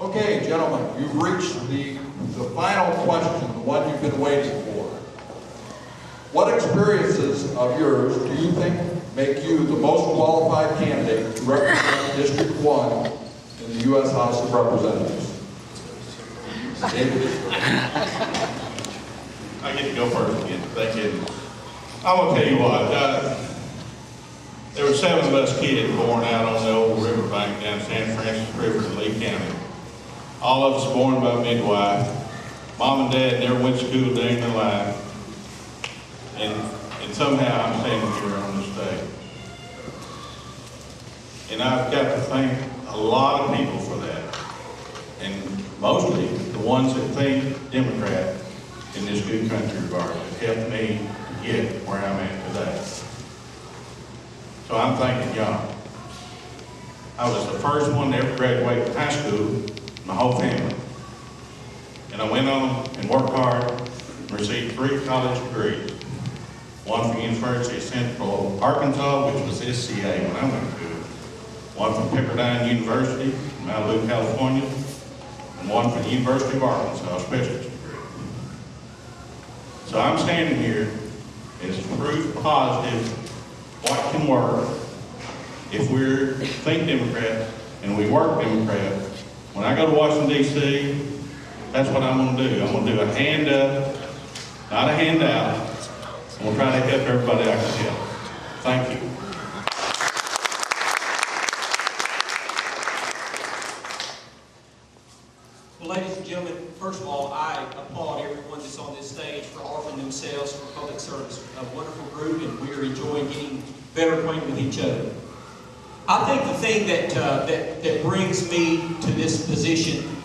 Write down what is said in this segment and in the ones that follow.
Okay, gentlemen, you've reached the final question, the one you've been waiting for. What experiences of yours do you think make you the most qualified candidate to represent District 1 in the U.S. House of Representatives? David? I get to go first again. Thank you. I'm going to tell you what. There were 7 of us kids born out on the old riverbank down San Francisco River in Lee County. All of us born by midwife. Mom and Dad never went to school day in their life. And somehow I'm standing here on this stage. And I've got to thank a lot of people for that. And mostly the ones that think Democrat in this good country of ours that helped me get where I'm at today. So I'm thanking y'all. I was the first one to ever graduate from high school, my whole family. And I went on and worked hard and received 3 college degrees. One from the University of Central Arkansas, which was SCA when I went to school. One from Pepperdine University in Malibu, California. And one from the University of Arkansas, a specialist degree. So I'm standing here as proof positive what can work if we think Democrat and we work Democrat. When I go to Washington, D.C., that's what I'm going to do. I'm going to do a hand up, not a handout. I'm going to try to help everybody I can help. Thank you. Well, ladies and gentlemen, first of all, I applaud everyone that's on this stage for offering themselves for public service. A wonderful group, and we are enjoying getting better acquainted with each other. I think the thing that brings me to this position,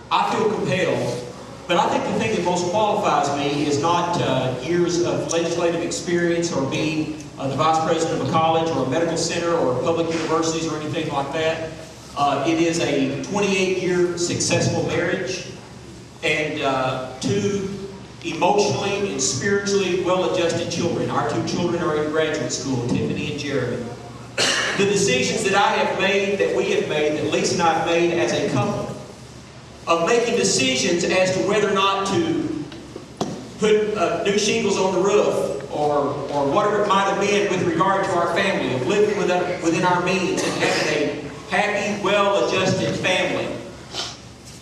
I feel compelled, but I think the thing that most qualifies me is not years of legislative experience or being the vice president of a college or a medical center or public universities or anything like that. It is a 28-year successful marriage and 2 emotionally and spiritually well-adjusted children. Our 2 children are in graduate school, Tiffany and Jeremy. The decisions that I have made, that we have made, that Lisa and I have made as a couple, of making decisions as to whether or not to put new shingles on the roof or whatever it might have been with regard to our family, of living within our means and having a happy, well-adjusted family.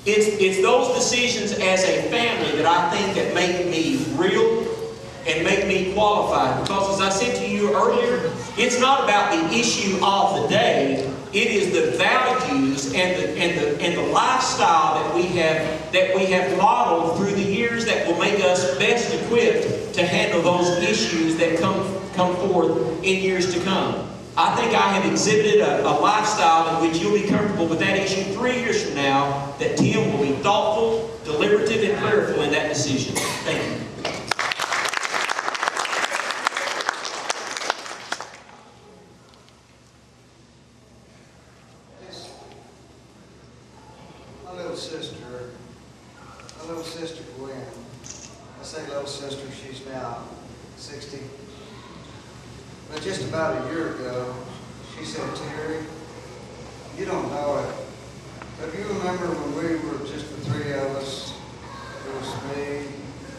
It's those decisions as a family that I think that make me real and make me qualified. Because as I said to you earlier, it's not about the issue of the day. It is the values and the lifestyle that we have modeled through the years that will make us best equipped to handle those issues that come forth in years to come. I think I have exhibited a lifestyle in which you'll be comfortable with that issue 3 years from now, that Tim will be thoughtful, deliberative, and prayerful in that decision. Thank you. My little sister Gwen, I say little sister, she's now 60. But just about a year ago, she said, Terry, you don't know it, but you remember when we were just the 3 of us? It was me,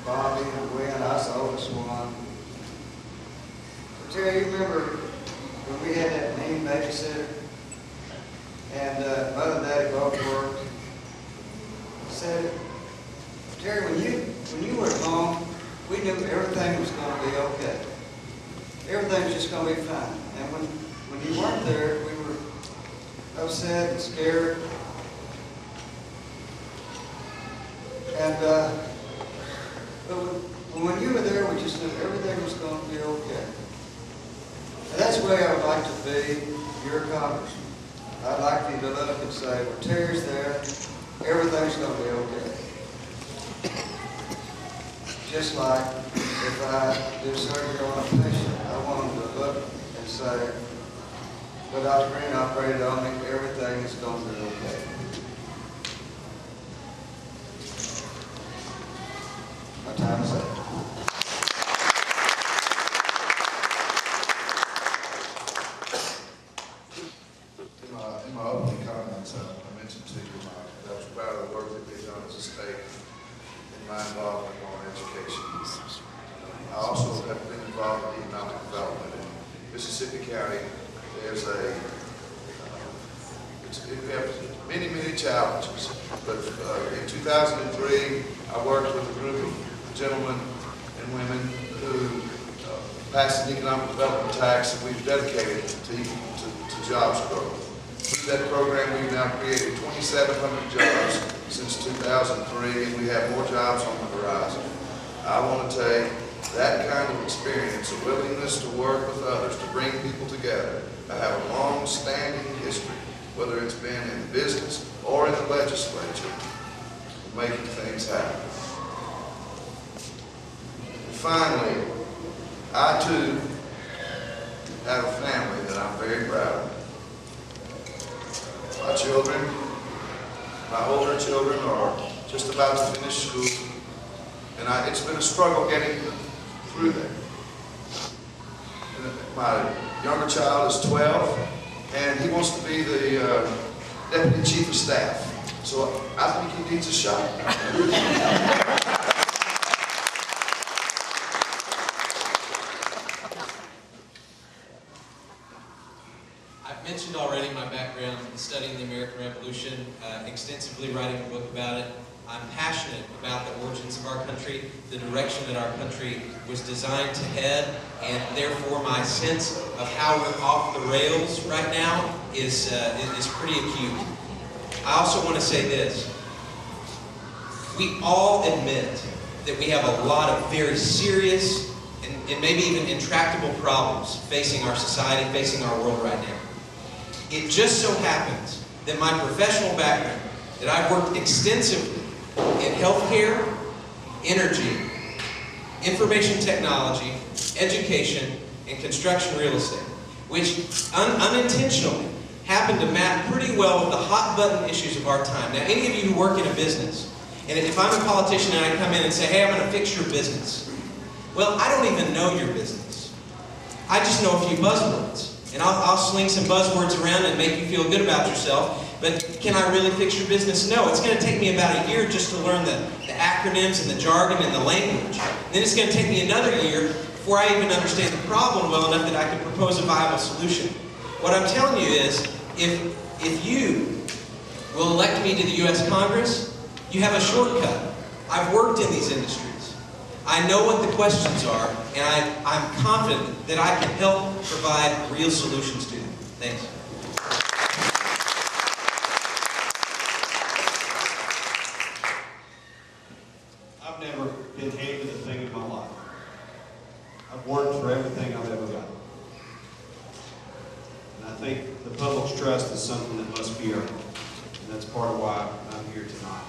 Bobby, and Gwen. I was the oldest one. But Terry, you remember when we had that mean babysitter? And Mother and Daddy both worked. Said, Terry, when you were at home, we knew everything was going to be okay. Everything was just going to be fine. And when you weren't there, we were upset and scared. And but when you were there, we just knew everything was going to be okay. And that's the way I would like to be your congressman. I'd like for you to look and say, well, Terry's there, everything's going to be okay. Just like if I do surgery on a patient, I want them to look and say, but Dr. Green operated on me, everything is going to be okay. My time is up. In my opening comments, I mentioned to you that I was done as a state in my involvement on education. I also have been involved in economic development in Mississippi County. There's we have many, many challenges, but in 2003, I worked with a group of gentlemen and women who passed an economic development tax that we've dedicated to jobs growth. Through that program, we've now created 2,700 jobs since 2003, and we have more jobs on the horizon. I want to take that kind of experience, a willingness to work with others, to bring people together. I have a long-standing history, whether it's been in business or in the legislature, of making things happen. And finally, I too have a family that I'm very proud of. My children, my older children are just about to finish school, and it's been a struggle getting through that. My younger child is 12, and he wants to be the Deputy Chief of Staff. So I think he needs a shot. I've mentioned already my background in studying the American Revolution, extensively writing a book about it. I'm passionate about the origins of our country, the direction that our country was designed to head, and therefore my sense of how we're off the rails right now is pretty acute. I also want to say this. We all admit that we have a lot of very serious and maybe even intractable problems facing our society, facing our world right now. It just so happens that my professional background, that I've worked extensively in healthcare, energy, information technology, education, and construction real estate, which unintentionally happen to map pretty well with the hot-button issues of our time. Now, any of you who work in a business, and if I'm a politician and I come in and say, hey, I'm going to fix your business, well, I don't even know your business. I just know a few buzzwords. And I'll sling some buzzwords around and make you feel good about yourself. But can I really fix your business? No. It's going to take me about a year just to learn the acronyms and the jargon and the language. Then it's going to take me another year before I even understand the problem well enough that I can propose a viable solution. What I'm telling you is, if you will elect me to the U.S. Congress, you have a shortcut. I've worked in these industries. I know what the questions are, and I'm confident that I can help provide real solutions to them. Thanks. I've never been handed a thing in my life. I've worked for everything I've ever gotten. And I think the public's trust is something that must be earned. And that's part of why I'm here tonight.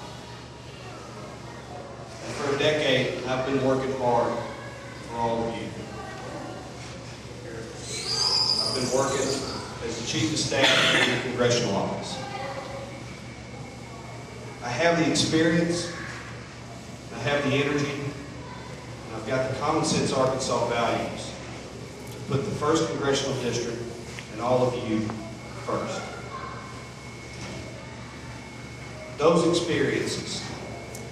And for a decade, I've been working hard for all of you. I've been working as the Chief of Staff in the Congressional Office. I have the experience, I have the energy, and I've got the common sense Arkansas values to put the 1st Congressional District and all of you first. Those experiences,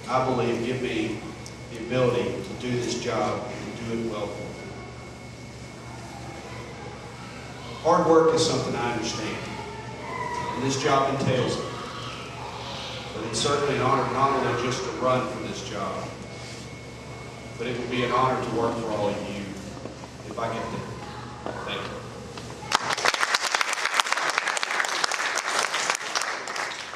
I believe, give me the ability to do this job and to do it well. Hard work is something I understand, and this job entails it. But it's certainly an honor not only just to run for this job, but it will be an honor to work for all of you if I get the